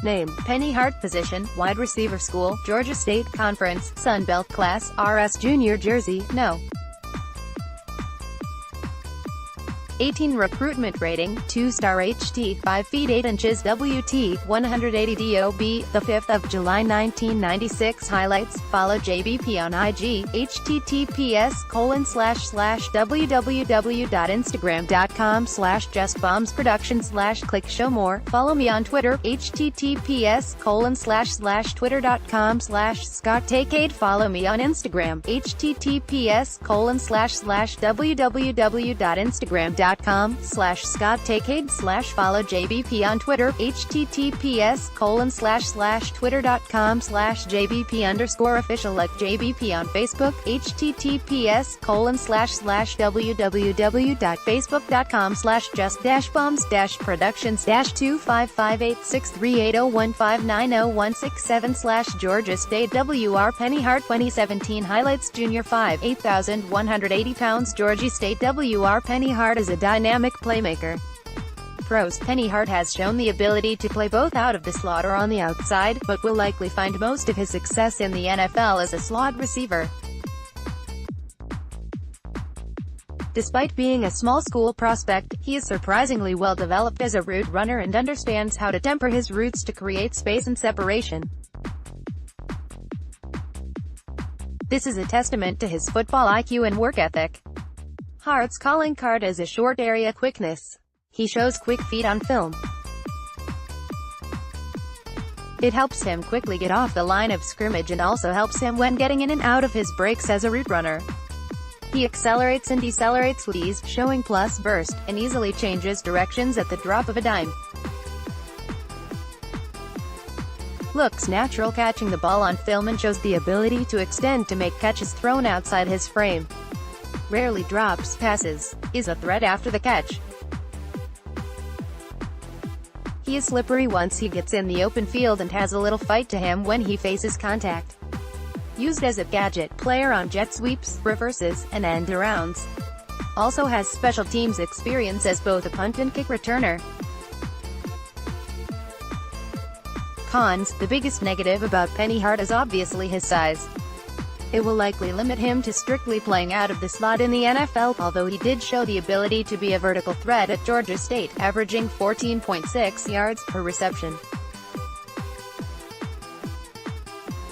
Name, Penny Hart. Position, wide receiver. School, Georgia State Conference, Sun Belt. Class, RS Junior. Jersey, no. 18. Recruitment rating, 2-star HT, 5 feet 8 inches WT, 180 DOB, the 5th of July 1996. Highlights, follow JBP on IG, https://www.instagram.com/justbombsproduction/ click show more, follow me on Twitter, https://twitter.com/scotttake8, follow me on Instagram, https://www.instagram.com/scotttake8/ follow JBP on Twitter, https://twitter.com/JBP_official, like JBP on Facebook, https://www.facebook.com/just-bombs-productions-255863801590167/ Georgia State WR Penny Hart 2017 highlights. Junior 5, 8,180 pounds. Georgia State WR Penny Hart is a dynamic playmaker. Pros. Penny Hart has shown the ability to play both out of the slot or on the outside, but will likely find most of his success in the NFL as a slot receiver. Despite being a small school prospect, he is surprisingly well developed as a route runner and understands how to temper his routes to create space and separation. This is a testament to his football IQ and work ethic. Hart's calling card is a short area quickness. He shows quick feet on film. It helps him quickly get off the line of scrimmage and also helps him when getting in and out of his breaks as a route runner. He accelerates and decelerates with ease, showing plus burst, and easily changes directions at the drop of a dime. Looks natural catching the ball on film and shows the ability to extend to make catches thrown outside his frame. Rarely drops passes. Is a threat after the catch. He is slippery once he gets in the open field and has a little fight to him when he faces contact. Used as a gadget player on jet sweeps, reverses, and end arounds. Also has special teams experience as both a punt and kick returner. Cons. The biggest negative about Penny Hart is obviously his size. It will likely limit him to strictly playing out of the slot in the NFL, although he did show the ability to be a vertical threat at Georgia State, averaging 14.6 yards per reception.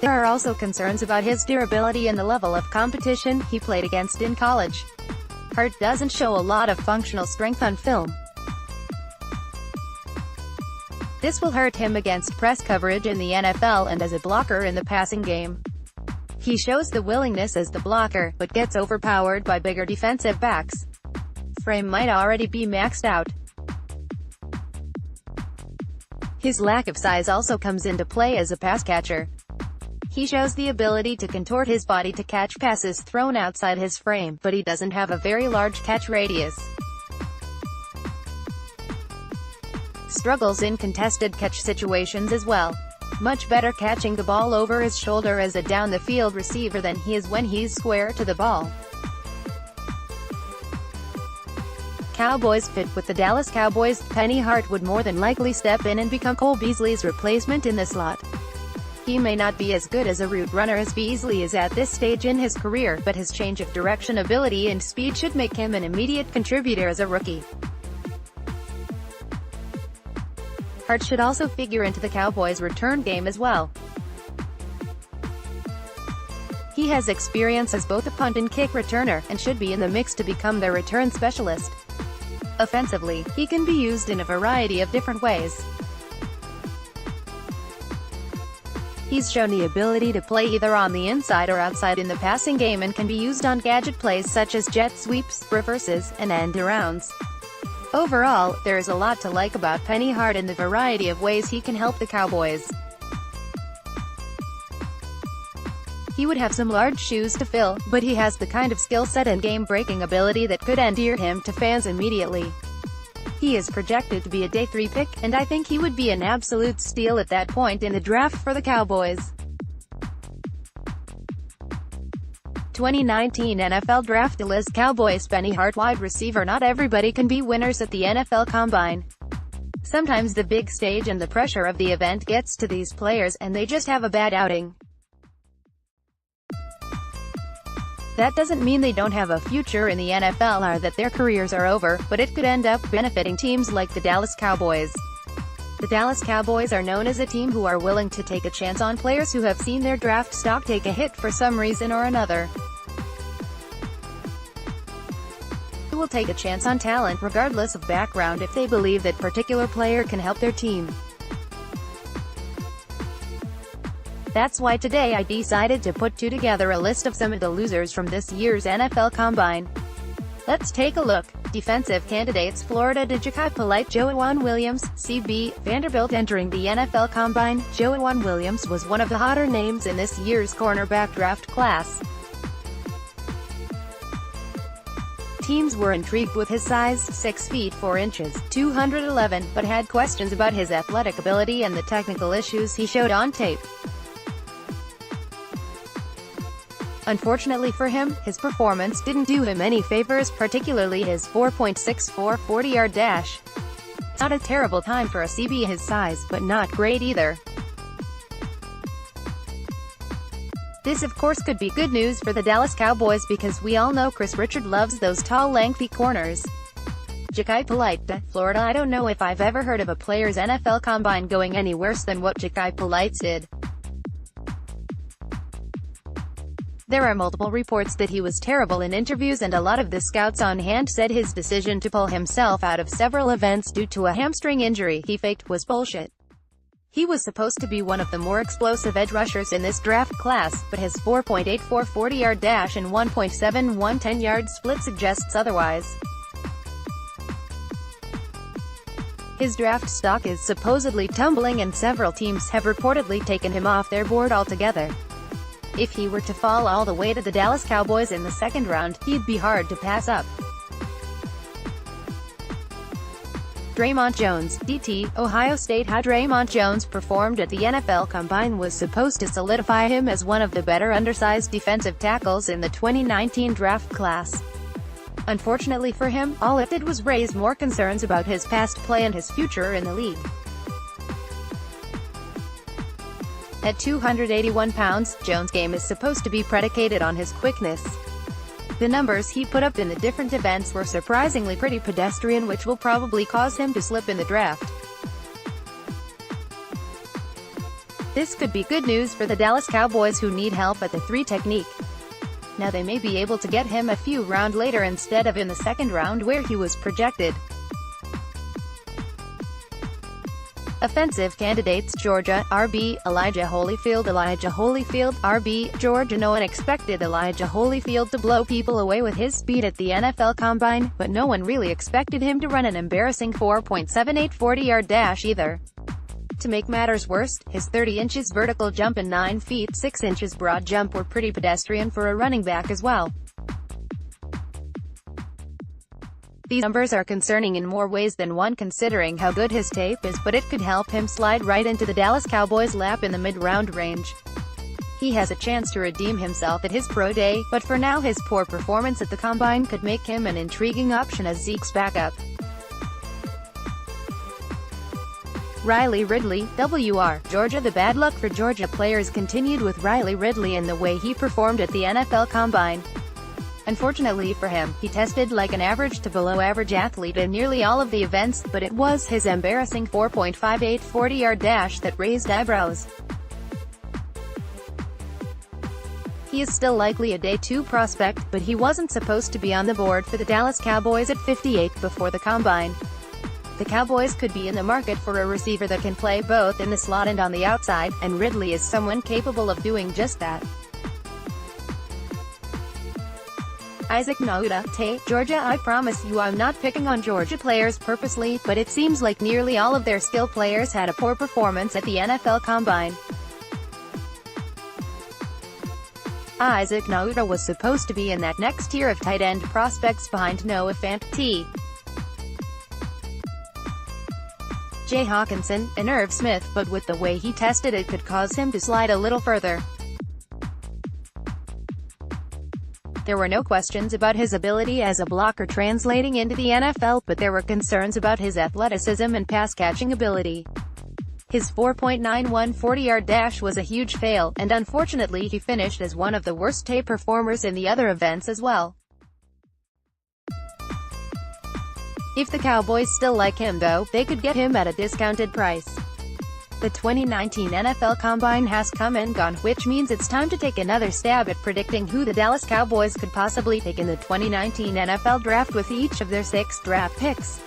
There are also concerns about his durability and the level of competition he played against in college. Hart doesn't show a lot of functional strength on film. This will hurt him against press coverage in the NFL and as a blocker in the passing game. He shows the willingness as the blocker, but gets overpowered by bigger defensive backs. Frame might already be maxed out. His lack of size also comes into play as a pass catcher. He shows the ability to contort his body to catch passes thrown outside his frame, but he doesn't have a very large catch radius. Struggles in contested catch situations as well. Much better catching the ball over his shoulder as a down-the-field receiver than he is when he's square to the ball. Cowboys fit. With the Dallas Cowboys, Penny Hart would more than likely step in and become Cole Beasley's replacement in the slot. He may not be as good as a route runner as Beasley is at this stage in his career, but his change of direction ability and speed should make him an immediate contributor as a rookie. Hart should also figure into the Cowboys' return game as well. He has experience as both a punt and kick returner, and should be in the mix to become their return specialist. Offensively, he can be used in a variety of different ways. He's shown the ability to play either on the inside or outside in the passing game and can be used on gadget plays such as jet sweeps, reverses, and end arounds. Overall, there is a lot to like about Penny Hart and the variety of ways he can help the Cowboys. He would have some large shoes to fill, but he has the kind of skill set and game-breaking ability that could endear him to fans immediately. He is projected to be a day 3 pick, and I think he would be an absolute steal at that point in the draft for the Cowboys. 2019 NFL Draft Liz Cowboys Penny Hart wide receiver. Not everybody can be winners at the NFL Combine. Sometimes the big stage and the pressure of the event gets to these players, and they just have a bad outing. That doesn't mean they don't have a future in the NFL or that their careers are over, but it could end up benefiting teams like the Dallas Cowboys. The Dallas Cowboys are known as a team who are willing to take a chance on players who have seen their draft stock take a hit for some reason or another. They will take a chance on talent regardless of background if they believe that particular player can help their team. That's why today I decided to put together a list of some of the losers from this year's NFL Combine. Let's take a look. Defensive candidates: Florida Ja'Kai Polite, Joejuan Williams, CB, Vanderbilt. Entering the NFL Combine, Joejuan Williams was one of the hotter names in this year's cornerback draft class. Teams were intrigued with his size, 6 feet 4 inches, 211, but had questions about his athletic ability and the technical issues he showed on tape. Unfortunately for him, his performance didn't do him any favors, particularly his 4.64 40-yard dash. It's not a terrible time for a CB his size, but not great either. This of course could be good news for the Dallas Cowboys because we all know Chris Richard loves those tall lengthy corners. Ja'Kai Polite, Florida. I don't know if I've ever heard of a player's NFL Combine going any worse than what Ja'Kai Polite did. There are multiple reports that he was terrible in interviews, and a lot of the scouts on hand said his decision to pull himself out of several events due to a hamstring injury he faked was bullshit. He was supposed to be one of the more explosive edge rushers in this draft class, but his 4.84 40-yard dash and 1.71 10-yard split suggests otherwise. His draft stock is supposedly tumbling, and several teams have reportedly taken him off their board altogether. If he were to fall all the way to the Dallas Cowboys in the second round, he'd be hard to pass up. Dre'Mont Jones, DT, Ohio State. How Dre'Mont Jones performed at the NFL Combine was supposed to solidify him as one of the better undersized defensive tackles in the 2019 draft class. Unfortunately for him, all it did was raise more concerns about his past play and his future in the league. At 281 pounds, Jones' game is supposed to be predicated on his quickness. The numbers he put up in the different events were surprisingly pretty pedestrian, which will probably cause him to slip in the draft. This could be good news for the Dallas Cowboys, who need help at the 3 technique. Now they may be able to get him a few rounds later instead of in the second round where he was projected. Offensive candidates: Georgia, RB, Elijah Holyfield, RB, Georgia. No one expected Elijah Holyfield to blow people away with his speed at the NFL Combine, but no one really expected him to run an embarrassing 4.78 40-yard dash either. To make matters worse, his 30 inches vertical jump and 9 feet 6 inches broad jump were pretty pedestrian for a running back as well. These numbers are concerning in more ways than one considering how good his tape is, but it could help him slide right into the Dallas Cowboys' lap in the mid-round range. He has a chance to redeem himself at his pro day, but for now his poor performance at the Combine could make him an intriguing option as Zeke's backup. Riley Ridley, WR, Georgia. The bad luck for Georgia players continued with Riley Ridley in the way he performed at the NFL Combine. Unfortunately for him, he tested like an average to below average athlete in nearly all of the events, but it was his embarrassing 4.58 40-yard dash that raised eyebrows. He is still likely a day 2 prospect, but he wasn't supposed to be on the board for the Dallas Cowboys at 58 before the Combine. The Cowboys could be in the market for a receiver that can play both in the slot and on the outside, and Ridley is someone capable of doing just that. Isaac Nauta, Georgia. I promise you I'm not picking on Georgia players purposely, but it seems like nearly all of their skill players had a poor performance at the NFL Combine. Isaac Nauta was supposed to be in that next tier of tight end prospects behind Noah Fant, J. Hawkinson, and Irv Smith, but with the way he tested it could cause him to slide a little further. There were no questions about his ability as a blocker translating into the NFL, but there were concerns about his athleticism and pass-catching ability. His 4.91 40-yard dash was a huge fail, and unfortunately he finished as one of the worst tape performers in the other events as well. If the Cowboys still like him though, they could get him at a discounted price. The 2019 NFL Combine has come and gone, which means it's time to take another stab at predicting who the Dallas Cowboys could possibly take in the 2019 NFL Draft with each of their 6 draft picks.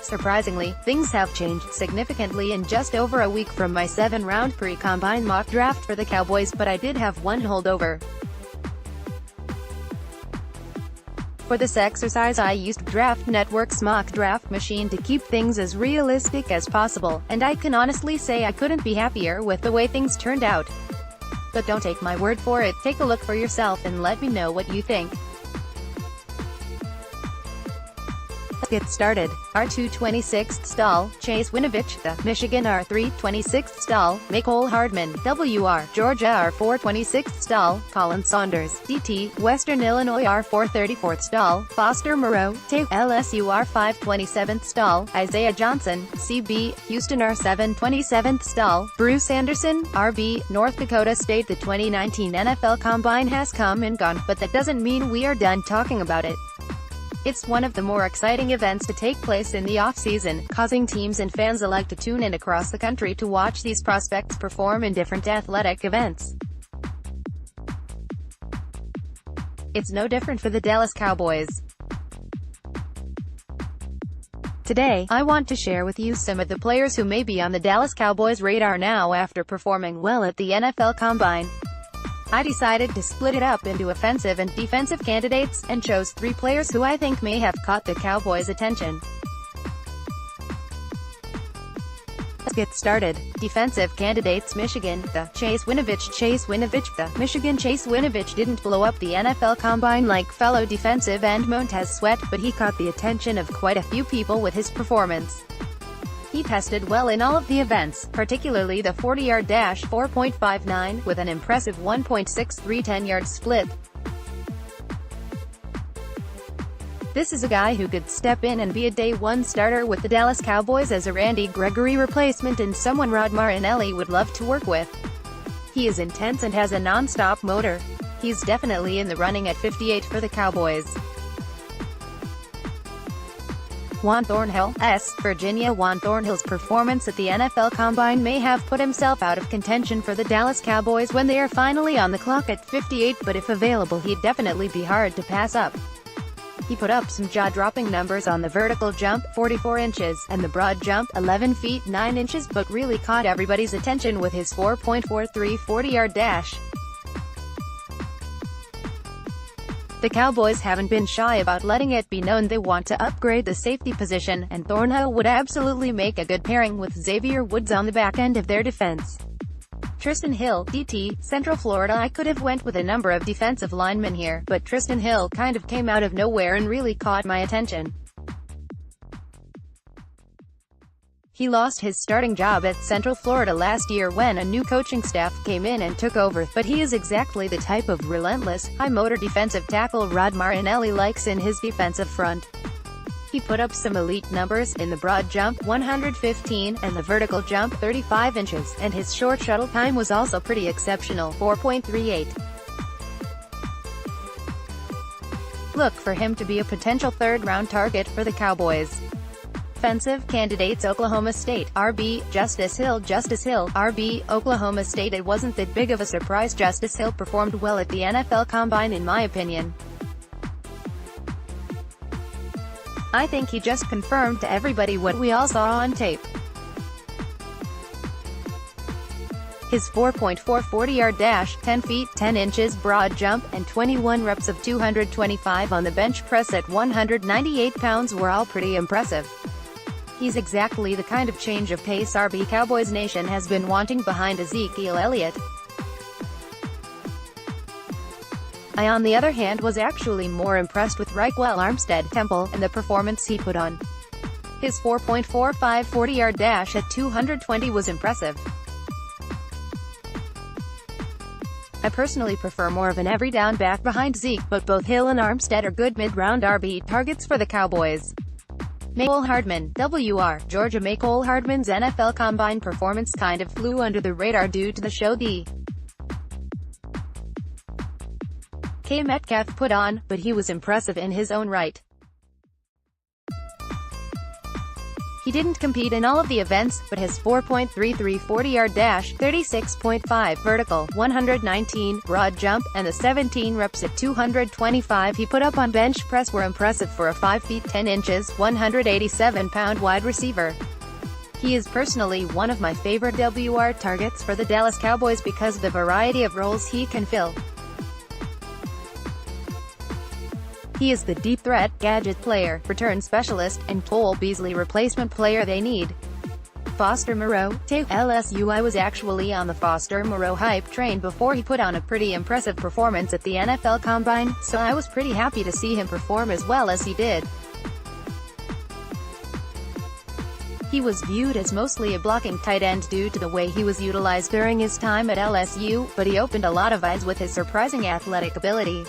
Surprisingly, things have changed significantly in just over a week from my 7-round pre-combine mock draft for the Cowboys, but I did have one holdover. For this exercise I used Draft Network's mock draft machine to keep things as realistic as possible, and I can honestly say I couldn't be happier with the way things turned out. But don't take my word for it, take a look for yourself and let me know what you think. Let's get started. R226th stall, Chase Winovich, the Michigan R326th stall, Mecole Hardman, WR, Georgia R426th stall, Colin Saunders, DT, Western Illinois R434th stall, Foster Moreau, TAE, LSU R527th stall, Isaiah Johnson, CB, Houston R727th stall, Bruce Anderson, RB, North Dakota State. The 2019 NFL Combine has come and gone, but that doesn't mean we are done talking about it. It's one of the more exciting events to take place in the off-season, causing teams and fans alike to tune in across the country to watch these prospects perform in different athletic events. It's no different for the Dallas Cowboys. Today, I want to share with you some of the players who may be on the Dallas Cowboys' radar now after performing well at the NFL Combine. I decided to split it up into offensive and defensive candidates, and chose 3 players who I think may have caught the Cowboys' attention. Let's get started. Defensive candidates. Michigan, the Chase Winovich, the Michigan. Chase Winovich didn't blow up the NFL Combine like fellow defensive end Montez Sweat, but he caught the attention of quite a few people with his performance. He tested well in all of the events, particularly the 40-yard dash 4.59, with an impressive 1.63 10-yard split. This is a guy who could step in and be a day one starter with the Dallas Cowboys as a Randy Gregory replacement and someone Rod Marinelli would love to work with. He is intense and has a non-stop motor. He's definitely in the running at 58 for the Cowboys. Juan Thornhill, Virginia. Juan Thornhill's performance at the NFL Combine may have put himself out of contention for the Dallas Cowboys when they are finally on the clock at 58, but if available he'd definitely be hard to pass up. He put up some jaw-dropping numbers on the vertical jump, 44 inches, and the broad jump, 11 feet 9 inches, but really caught everybody's attention with his 4.43 40-yard dash. The Cowboys haven't been shy about letting it be known they want to upgrade the safety position, and Thornhill would absolutely make a good pairing with Xavier Woods on the back end of their defense. Tristan Hill, DT, Central Florida. I could have went with a number of defensive linemen here, but Tristan Hill kind of came out of nowhere and really caught my attention. He lost his starting job at Central Florida last year when a new coaching staff came in and took over, but he is exactly the type of relentless, high-motor defensive tackle Rod Marinelli likes in his defensive front. He put up some elite numbers in the broad jump, 115, and the vertical jump, 35 inches, and his short shuttle time was also pretty exceptional, 4.38. Look for him to be a potential third-round target for the Cowboys. Offensive candidates. Oklahoma State, RB, Justice Hill, RB, Oklahoma State. It wasn't that big of a surprise Justice Hill performed well at the NFL Combine in my opinion. I think he just confirmed to everybody what we all saw on tape. His 4.4 40-yard dash, 10 feet 10 inches broad jump, and 21 reps of 225 on the bench press at 198 pounds were all pretty impressive. He's exactly the kind of change of pace RB Cowboys Nation has been wanting behind Ezekiel Elliott. I on the other hand was actually more impressed with Reichwell Armstead Temple, and the performance he put on. His 4.45 40-yard dash at 220 was impressive. I personally prefer more of an every down back behind Zeke, but both Hill and Armstead are good mid-round RB targets for the Cowboys. Mecole Hardman, WR, Georgia. Mecole Hardman's NFL Combine performance kind of flew under the radar due to the show the K. Metcalf put on, but he was impressive in his own right. He didn't compete in all of the events, but his 4.33 40-yard dash, 36.5 vertical, 119 broad jump, and the 17 reps at 225 he put up on bench press were impressive for a 5 feet 10 inches, 187-pound wide receiver. He is personally one of my favorite WR targets for the Dallas Cowboys because of the variety of roles he can fill. He is the deep threat, gadget player, return specialist, and Cole Beasley replacement player they need. Foster Moreau, LSU. I was actually on the Foster Moreau hype train before he put on a pretty impressive performance at the NFL Combine, so I was pretty happy to see him perform as well as he did. He was viewed as mostly a blocking tight end due to the way he was utilized during his time at LSU, but he opened a lot of eyes with his surprising athletic ability.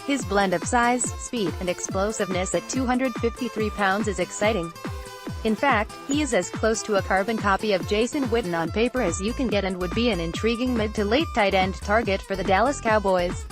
His blend of size, speed, and explosiveness at 253 pounds is exciting. In fact, he is as close to a carbon copy of Jason Witten on paper as you can get and would be an intriguing mid to late tight end target for the Dallas Cowboys.